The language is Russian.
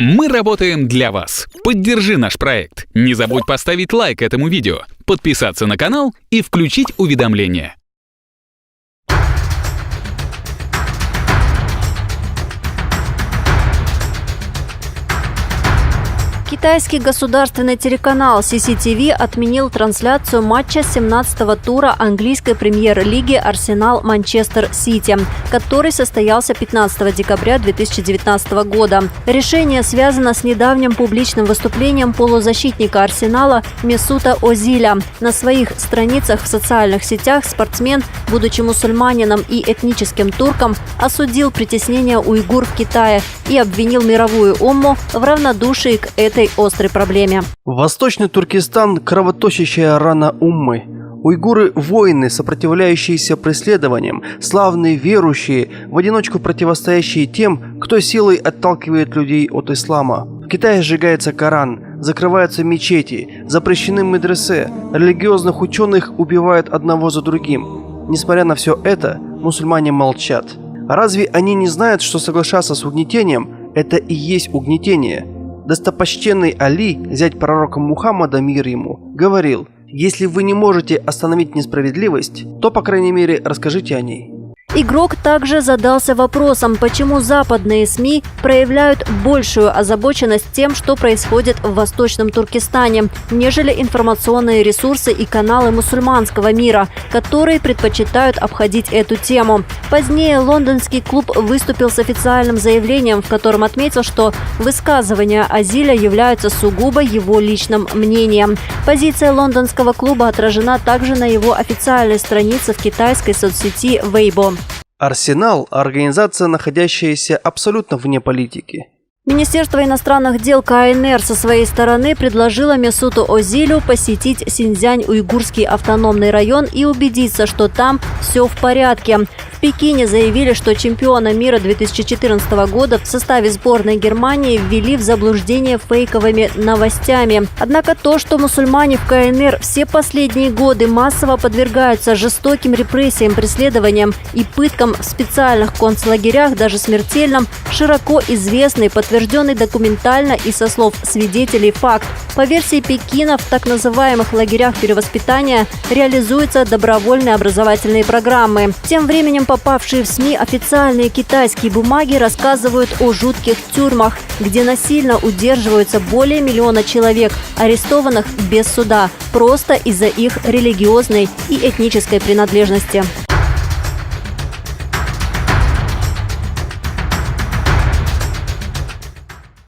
Мы работаем для вас. Поддержи наш проект. Не забудь поставить лайк этому видео, подписаться на канал и включить уведомления. Китайский государственный телеканал CCTV отменил трансляцию матча 17-го тура английской премьер-лиги Арсенал-Манчестер Сити, который состоялся 15 декабря 2019 года. Решение связано с недавним публичным выступлением полузащитника Арсенала Месута Озиля. На своих страницах в социальных сетях спортсмен, будучи мусульманином и этническим турком, осудил притеснение уйгур в Китае и обвинил мировую умму в равнодушии к этой острой проблеме. Восточный Туркестан – кровоточащая рана уммы. Уйгуры – воины, сопротивляющиеся преследованиям, славные верующие, в одиночку противостоящие тем, кто силой отталкивает людей от ислама. В Китае сжигается Коран, закрываются мечети, запрещены медресе, религиозных ученых убивают одного за другим. Несмотря на все это, мусульмане молчат. Разве они не знают, что соглашаться с угнетением – это и есть угнетение? Достопочтенный Али, зять пророка Мухаммада, мир ему, говорил: «Если вы не можете остановить несправедливость, то, по крайней мере, расскажите о ней». Игрок также задался вопросом, почему западные СМИ проявляют большую озабоченность тем, что происходит в Восточном Туркестане, нежели информационные ресурсы и каналы мусульманского мира, которые предпочитают обходить эту тему. Позднее лондонский клуб выступил с официальным заявлением, в котором отметил, что высказывания Озиля являются сугубо его личным мнением. Позиция лондонского клуба отражена также на его официальной странице в китайской соцсети Weibo. Арсенал – организация, находящаяся абсолютно вне политики. Министерство иностранных дел КНР со своей стороны предложило Месуту Озилю посетить Синьцзянь-Уйгурский автономный район и убедиться, что там все в порядке. В Пекине заявили, что чемпиона мира 2014 года в составе сборной Германии ввели в заблуждение фейковыми новостями. Однако то, что мусульмане в КНР все последние годы массово подвергаются жестоким репрессиям, преследованиям и пыткам в специальных концлагерях, даже смертельным, широко известный, подтвержденный документально и со слов свидетелей факт. По версии Пекина, в так называемых лагерях перевоспитания реализуются добровольные образовательные программы. Тем временем попавшие в СМИ официальные китайские бумаги рассказывают о жутких тюрьмах, где насильно удерживаются более 1 миллиона человек, арестованных без суда, просто из-за их религиозной и этнической принадлежности.